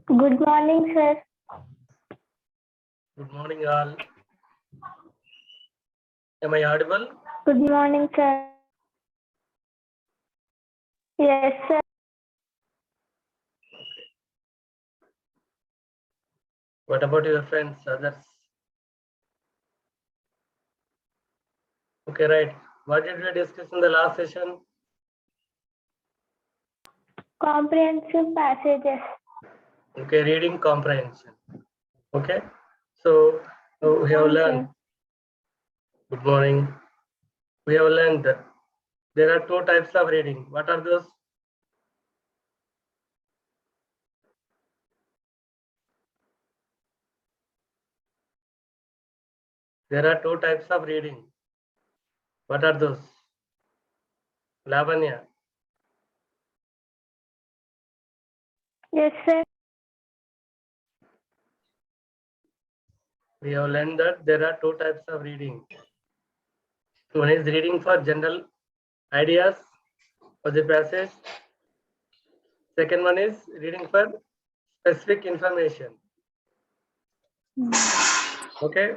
Good morning, sir. Good morning, all. Am I audible? Good morning, sir. Yes, sir. What about your friends, others? Okay, right. What did we discuss in the last session? Comprehensive passages. Okay, reading comprehension. Okay, so we have learned. Good morning. We have learned that there are two types of reading. What are those? There are two types of reading. What are those? Lavanya. Yes, sir. We have learned that there are two types of reading. One is reading for general ideas of the passage. Second one is reading for specific information. Okay.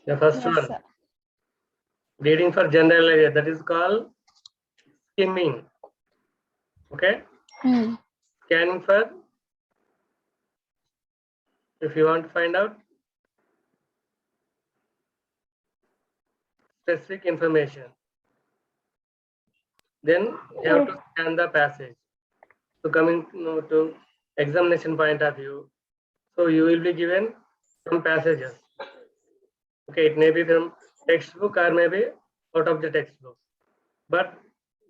The first Yes, one, sir. reading for general area, that is called skimming. Okay. Scanning for, if you want to find out specific information, then you have to scan the passage. So coming to examination point of view, so you will be given some passages. Okay, it may be from textbook or maybe out of the textbook. But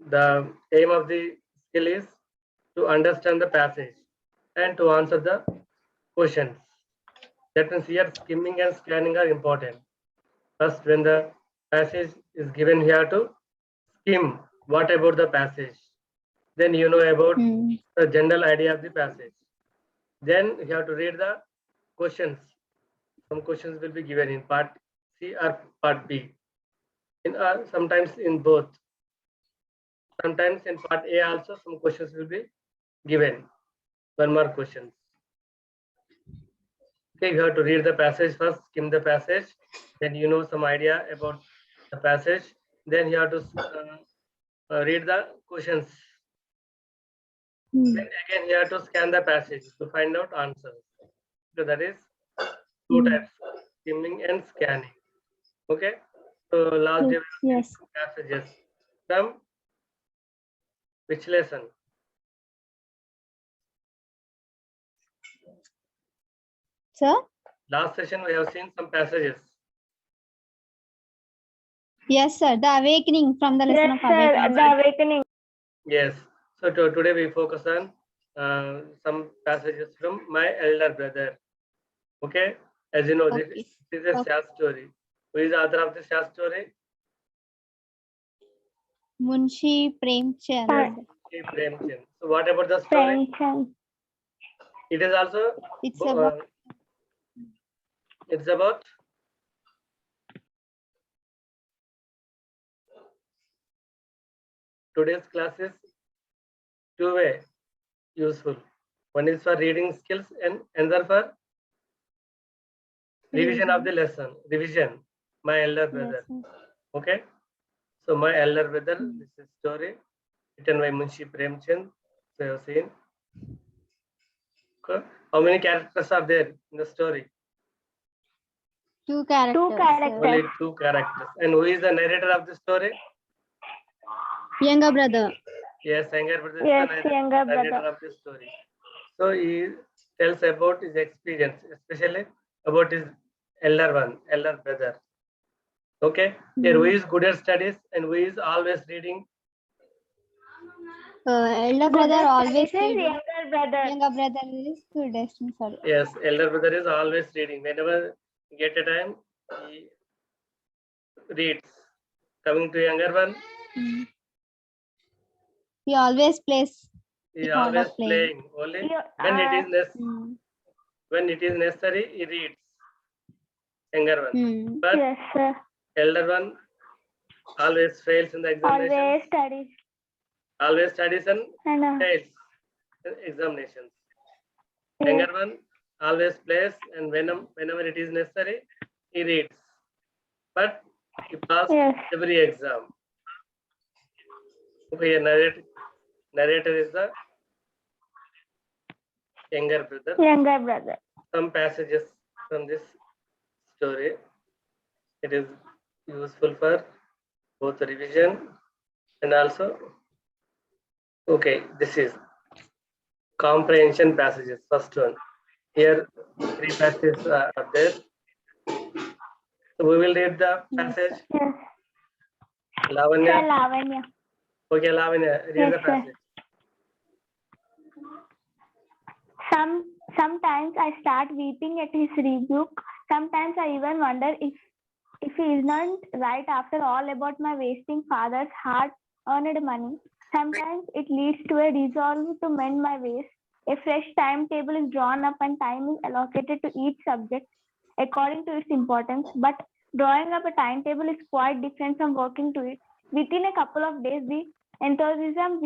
the aim of the skill is to understand the passage and to answer the questions. That means here skimming and scanning are important. First, when the passage is given, here to skim what about the passage. Then you know about the general idea of the passage. Then you have to read the questions. Some questions will be given in part C or part B. Sometimes in both. Sometimes in part A also some questions will be given. One more question. Okay, you have to read the passage first, skim the passage, then you know some idea about the passage. Then you have to read the questions. Then again you have to scan the passage to find out answers. So that is two types, skimming and scanning. Okay. So last day we have some passages from which lesson? Sir? Last session we have seen some passages. Yes, sir. The awakening from the lesson Yes, of sir. awakening. The awakening. Yes. So today we focus on some passages from my elder brother. Okay. As you know, this is a sad story. Who is the author of the sad story? Munshi Premchand. Munshi Premchand. So what about the story? Premchand. It is also. It's about. It's about. Today's class is two-way useful. One is for reading skills and another for revision of the lesson. Revision. My elder brother. Yes, okay. So my elder brother. This is story written by Munshi Premchand. So you have seen. Okay. How many characters are there in the story? Two characters. Only two characters. And who is the narrator of the story? Younger brother. Yes, younger brother Yes, is the younger narrator brother. of the story. So he tells about his experience, especially about his elder brother. Okay. Here, who is good at studies and who is always reading? Elder brother always reading. Younger brother. Younger brother is good. Sorry. Yes, elder brother is always reading. Whenever he get a time, he reads. Coming to younger one, he always plays. he always playing. Only when it is necessary, he reads. Younger one, but yes, sir. elder one always fails in the examination. Always studies and fails in examinations. Younger one always plays, and whenever it is necessary, he reads. But he passed Yes. every exam. Okay, narrator is the younger brother. Younger brother. Some passages from this story. It is useful for both revision and also, okay, this is comprehension passages. First one. Here, 3 passages are there. So we will read the passage. Yes. Lavanya. Sir Lavanya. Okay, Lavanya, read Yes, the sir. passage. Sometimes I start weeping at his rebuke. Sometimes I even wonder if he is not right after all about my wasting father's hard-earned money. Sometimes it leads to a resolve to mend my ways. A fresh timetable is drawn up and time is allocated to each subject according to its importance. But drawing up a timetable is quite different from working to it. Within a couple of days, the enthusiasm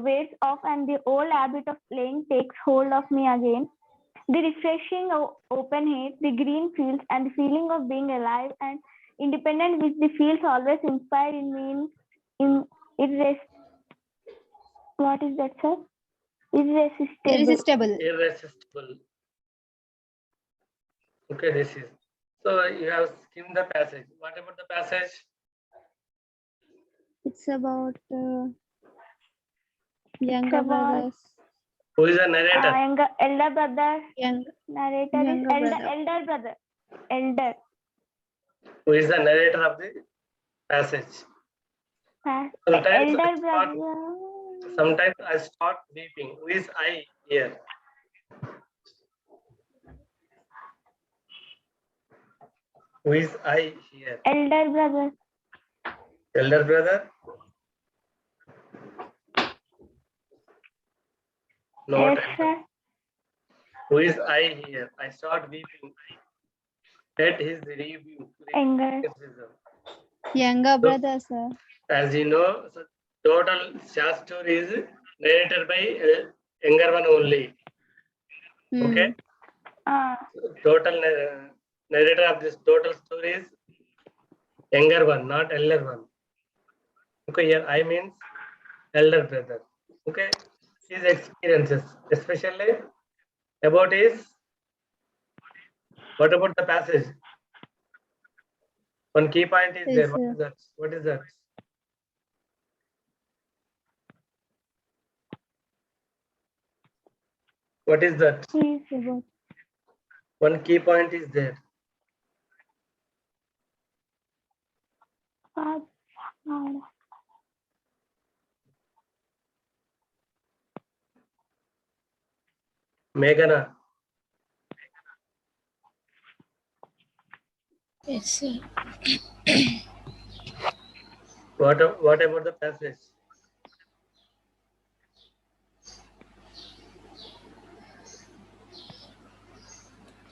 wears off and the old habit of playing takes hold of me again. The refreshing open air, the green fields, and the feeling of being alive and independent, which the fields always inspire in me, what is that, sir? Irresistible. Irresistible. Okay, this is. So you have skimmed the passage. What about the passage? It's about younger brothers. Who is the narrator? Elder brother. Young. Narrator is Younger brother. elder brother. Elder. Who is the narrator of the passage? Sometimes I start weeping. Who is I here? Who is I here? Elder brother. Elder brother? No. Yes, sir. Who is I here? I start weeping. At his review. Younger brother, sir. As you know, so total short story is narrated by younger one only. Okay. Total narrator of this total story is younger one, not elder one. Okay, here I means elder brother. Okay, his experiences, especially about his. What about the passage? One key point is there. What is that? What is that? What is that? One key point is there. Meghana. Yes, sir. What about the passage?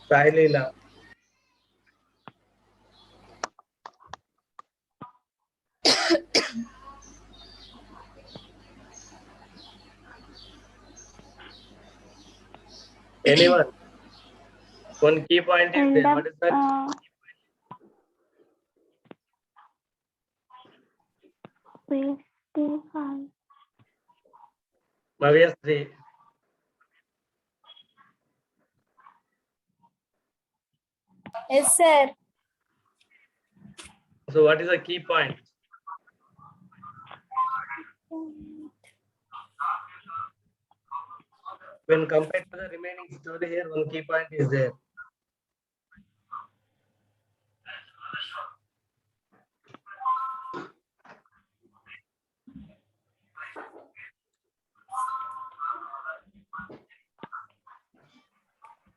Sai Leela. Anyone? One key point is there. What is that? Mavyasri. Yes, sir. So what is the key point? When compared to the remaining story here, one key point is there.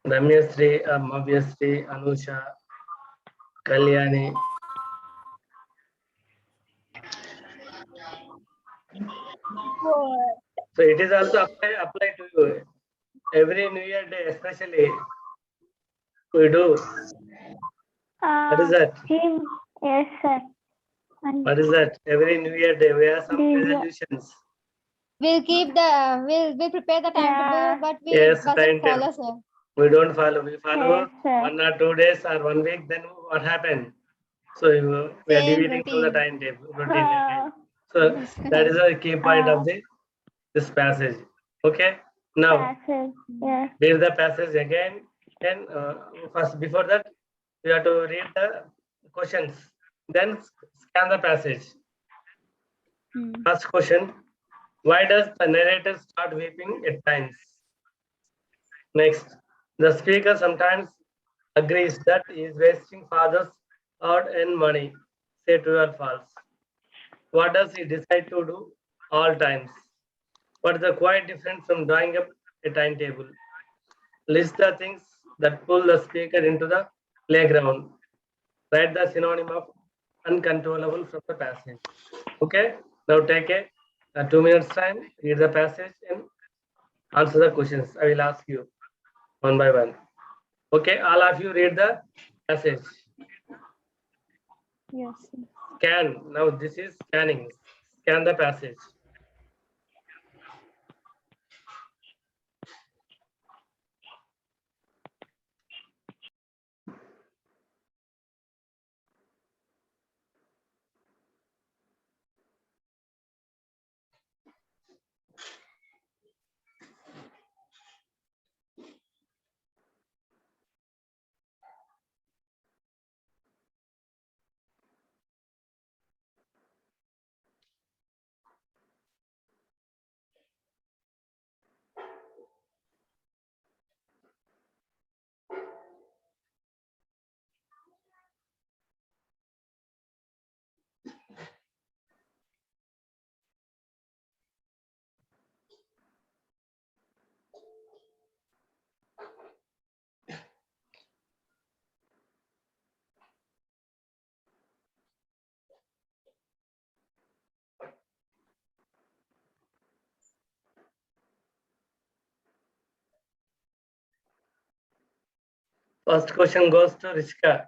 Ramyasri, Mavyasri, Anusha, Kalyani. So it is also applied to you. Every New Year day, especially, we do. What is that? Yes, sir. What is that? Every New Year day, we have some resolutions. We'll keep the, we'll prepare the timetable, Yeah. but we Yes, wasn't timetable. follow, sir. We don't follow. We follow Yes, sir. 1 or 2 days or 1 week. Then what happened? So we are Same deviating from the routine. timetable routine again. So Yes, that is a key point Ah. of this passage. Okay. Now Passage. Yes. read the passage again. And first, before that, you have to read the questions. Then scan the passage. Hmm. First question: why does the narrator start weeping at times? Next, the speaker sometimes agrees that he is wasting father's hard-earned money. Say true or false. What does he decide to do all times? What is the quite different from drawing up a timetable? List the things that pull the speaker into the playground. Write the synonym of uncontrollable from the passage. Okay, now take a 2 minutes time, read the passage and answer the questions. I will ask you one by one. Okay, all of you read the passage. Yes, sir. Scan. Now this is scanning. Scan the passage. First question goes to Rishika.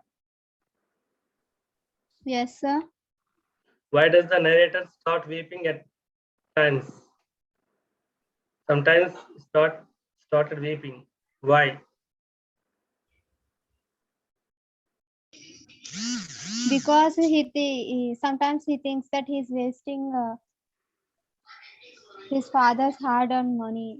Yes, sir. Why does the narrator start weeping at times? Sometimes started weeping. Why? Because sometimes he thinks that he's wasting his father's hard-earned money.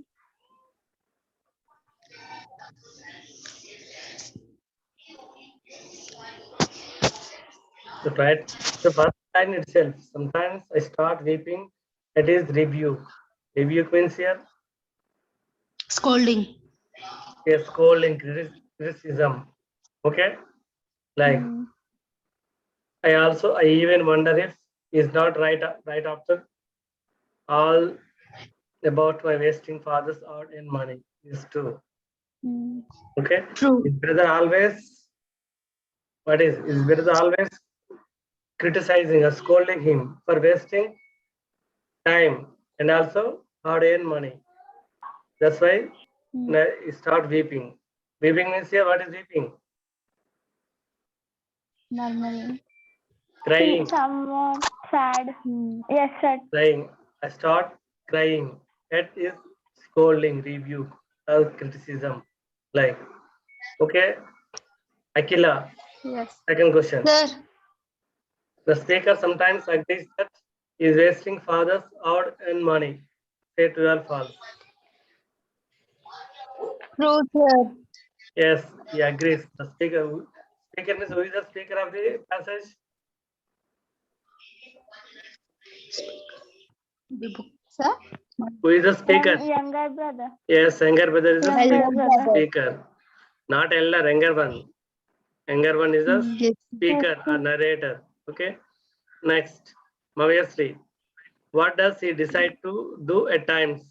Right. The first line itself. Sometimes I start weeping. It is rebuke. Rebuke means here Scolding. a scolding criticism. Okay. Like Hmm. I even wonder if is not right after all about my wasting father's art and money. Is true. Hmm. Okay. True. His brother always his brother always criticizing or scolding him for wasting time and also hard-earned money. That's why Hmm. he start weeping. Weeping means here what is weeping? Normally. Crying, Somewhat sad. Hmm. Yes, sir. crying. I start crying. That is scolding, rebuke, or criticism. Like, okay, Akila, Yes. second question. Sir. The speaker sometimes agrees that he is wasting father's hard-earned money. Say true or false. True, sir. Yes, he agrees. The speaker means who is the speaker of the passage? Sir? Who is the speaker? Younger brother. Yes, younger brother is the Younger brother. speaker, not elder, younger one. Younger one is the Yes. speaker or narrator. Okay. Next, Mavyasri. What does he decide to do at times?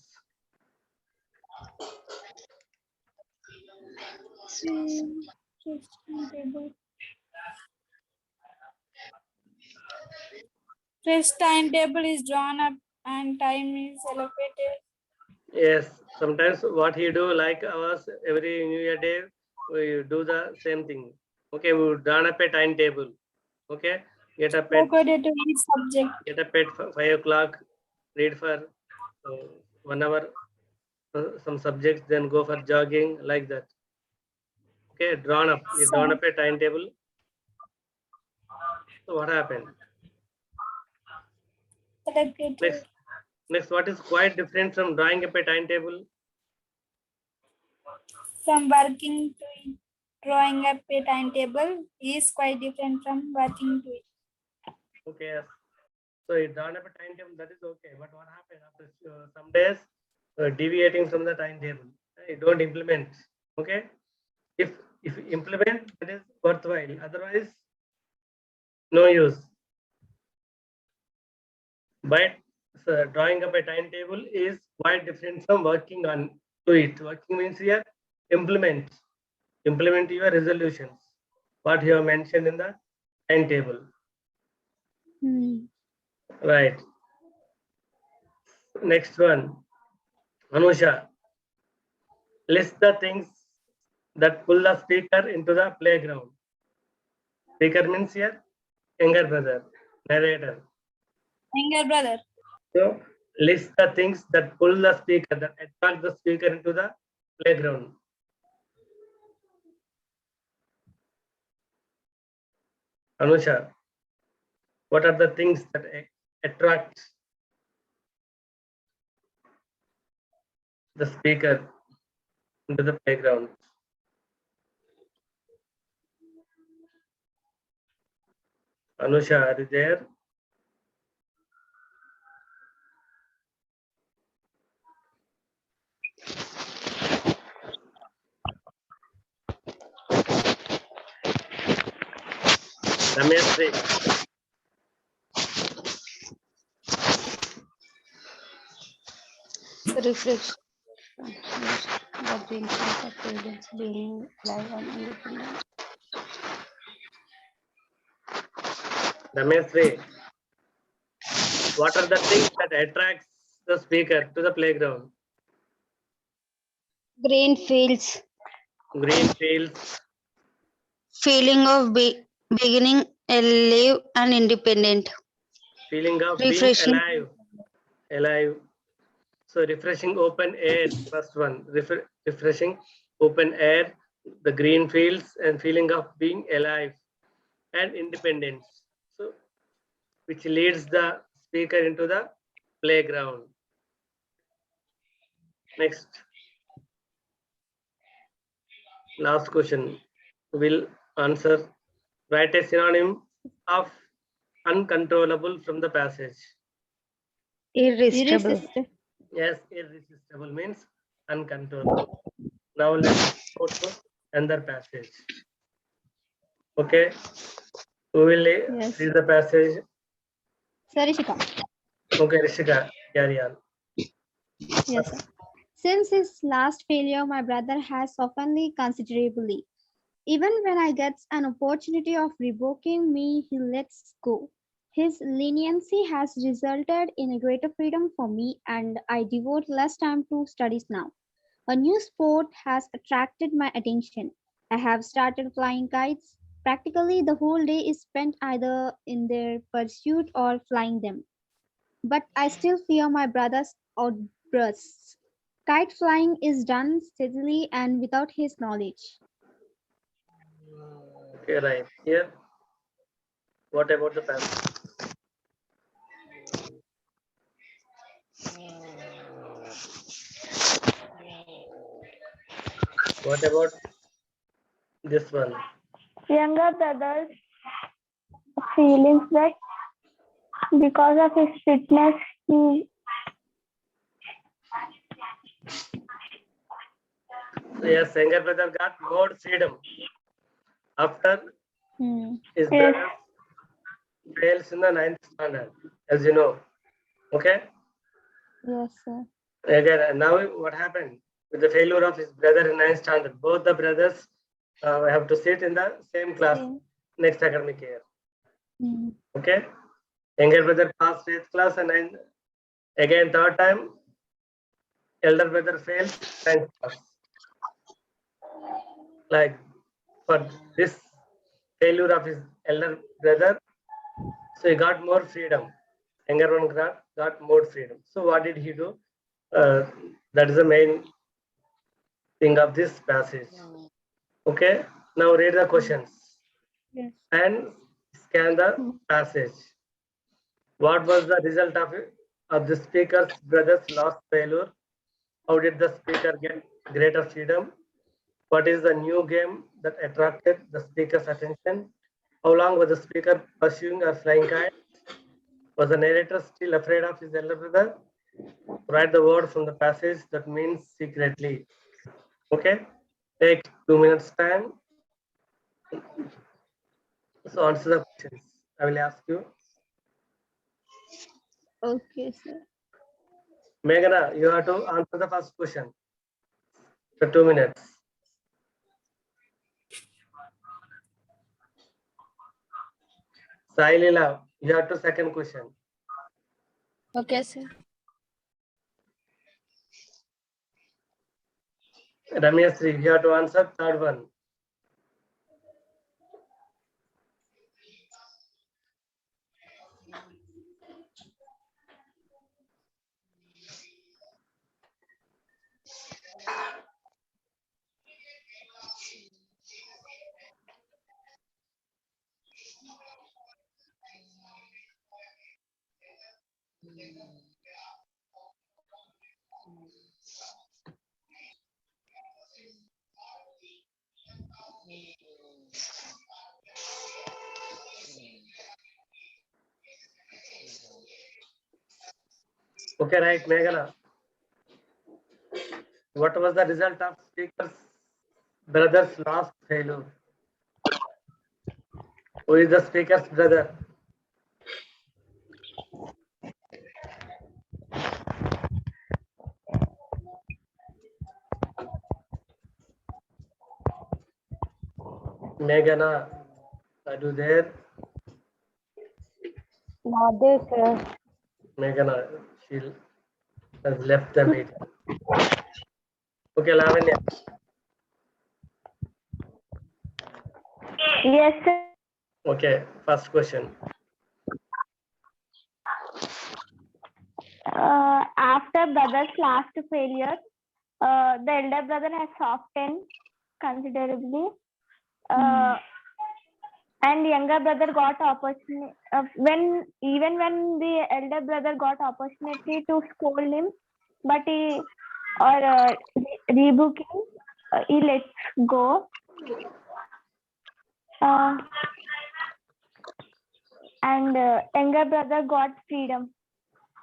Test timetable is drawn up and time is allocated. Yes, sometimes what he do like ours every New Year day, we do the same thing. Okay, we drawn up a timetable. Okay, get up at Allocated to each subject. get up at 5 o'clock, read for So 1 hour some subjects, then go for jogging, like that. Okay, drawn up. You drawn up a timetable. So what happened? Next, what is quite different from drawing up a timetable? From working to drawing up a timetable is quite different from working to it. Okay, yes. So you drawn up a timetable, that is okay. But what happened after some days, deviating from the timetable? You don't implement. Okay. If you implement, that is worthwhile. Otherwise, no use. But drawing up a timetable is quite different from working on to it. Working means here implement your resolutions, what you have mentioned in the timetable. Right. Next one, Anusha. List the things that pull the speaker into the playground. Speaker means here younger brother, narrator. Younger brother. So list the things that pull the speaker, that attract the speaker into the playground. Anusha, what are the things that attract the speaker into the playground? Anusha, are you there? Rameshri. Refresh. The brings of parents being live and independent. Rameshri, what are the things that attracts the speaker to the playground? Green fields. Green fields, Feeling of beginning alive and independent. feeling of being Refreshing. alive. So refreshing open air, first one, refreshing open air, the green fields, and feeling of being alive and independence. So which leads the speaker into the playground. Next, last question. Will answer. Write a synonym of uncontrollable from the passage. Irresistible. Yes, irresistible means uncontrollable. Now let's go to another passage. Okay, who will Yes. see the passage? Sarishika. Okay, Rishika, carry on. Yes, sir. Since his last failure, my brother has softened considerably. Even when I get an opportunity of revoking me, he lets go. His leniency has resulted in a greater freedom for me, and I devote less time to studies now. A new sport has attracted my attention. I have started flying kites. Practically the whole day is spent either in their pursuit or flying them. But I still fear my brother's outbursts. Kite flying is done steadily and without his knowledge. Okay, right. Here, what about the passage? What about this one? Younger brother's feelings that because of his fitness, he Yes, younger brother got more freedom after his Yes. brother fails in the 9th standard, as you know. Okay. Yes, sir. Again, now what happened with the failure of his brother in 9th standard? Both the brothers have to sit in the same class next academic year. Okay. Younger brother passed 8th class and again third time, elder brother fails 9th class. Like for this failure of his elder brother, so he got more freedom. Younger one got more freedom. So what did he do? That is the main thing of this passage. Okay, now read the questions Yes. and scan the passage. What was the result of the speaker's brother's last failure? How did the speaker get greater freedom? What is the new game that attracted the speaker's attention? How long was the speaker pursuing a flying kite? Was the narrator still afraid of his elder brother? Write the word from the passage that means secretly. Okay, take 2 minutes time. So answer the questions. I will ask you. Okay, sir. Meghana, you have to answer the first question for 2 minutes. Sailila, you have to second question. Okay, sir. Ramyasri, you have to answer third one. Okay, right, Meghana. What was the result of speaker's brother's last failure? Who is the speaker's brother? Meghana, are you there? Not there, sir. Meghana, she has left the meeting. Okay, Lavanya. Yes, sir. Okay, first question. After brother's last failure, the elder brother has softened considerably. And younger brother got opportunity when the elder brother got opportunity to scold him, but he rebuke him, he lets go. And younger brother got freedom.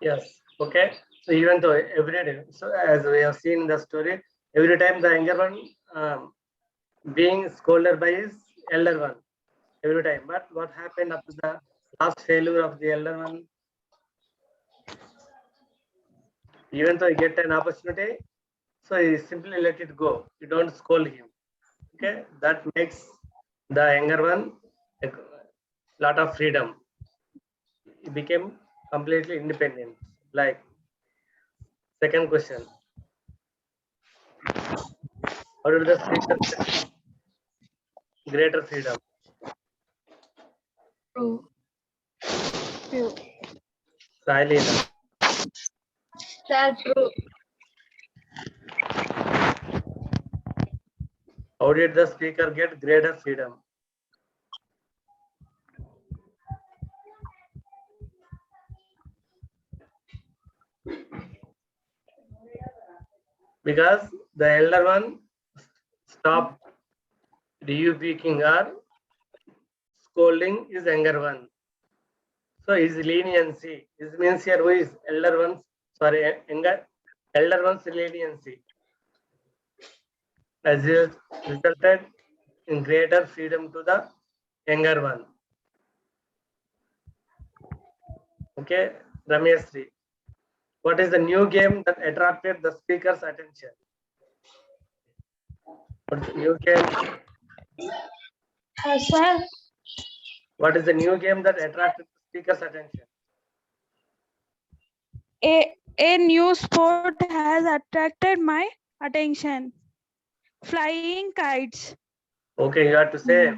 Yes. Okay. So even though every day, so as we have seen in the story, every time the younger one being scolded by his elder one, every time. But what happened after the last failure of the elder one? Even though he get an opportunity, so he simply let it go. You don't scold him. Okay, that makes the younger one a lot of freedom. He became completely independent. Like second question. How did the speaker get greater freedom? True. True. Silena. That's true. How did the speaker get greater freedom? Because the elder one stopped rebuking or scolding his younger one. So his leniency. This means here who is elder one's elder one's leniency has resulted in greater freedom to the younger one. Okay, Ramyasri. What is the new game that attracted the speaker's attention? What's the new game? Sir, What is the new game that attracted the speaker's attention? A new sport has attracted my attention. Flying kites. Okay, you have to say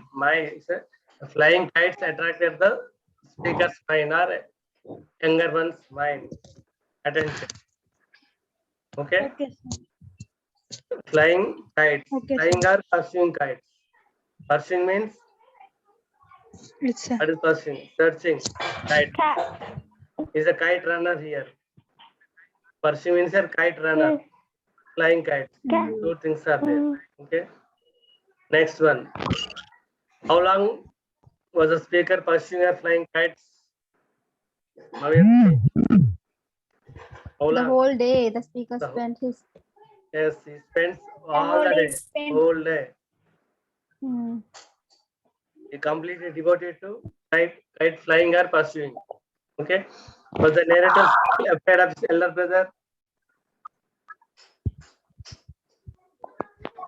flying kites attracted the speaker's mind or younger one's mind attention. Okay. Okay, sir. Flying kites. Okay, Flying or pursuing kites. Pursuing means Yes, sir. what is pursuing? Searching. Kite. Cat. Is a kite runner here. Pursuing means a kite runner. Yes. Flying kites. Cat. Two things are there. Mm. Okay. Next one. How long was the speaker pursuing or flying kites? Naveen, how The long? whole day, the speaker The whole- spent his. Yes, he spends all whole the day day. spent. Whole day. Hmm. He completely devoted to kite flying or pursuing. Okay. Was the narrator still afraid of his elder brother?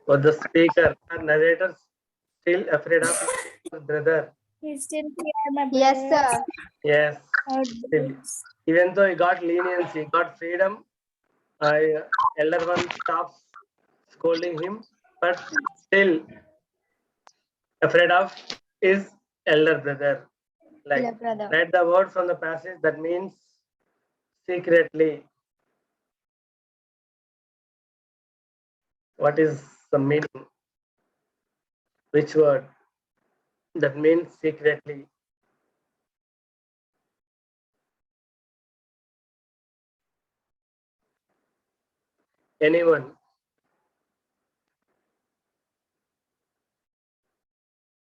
Was the speaker or narrator still afraid of his brother? He still fear my Yes, brothers. sir. Yes. Or Still. Even though he got leniency, got freedom, elder one stops scolding him, but still afraid of his elder brother. Like, Elder brother. write the word from the passage that means secretly. What is the meaning? Which word? That means secretly. Anyone?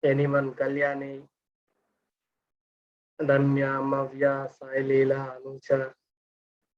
Anyone? Kalyani, Danya, Mavya, Sai Leela, Anusha.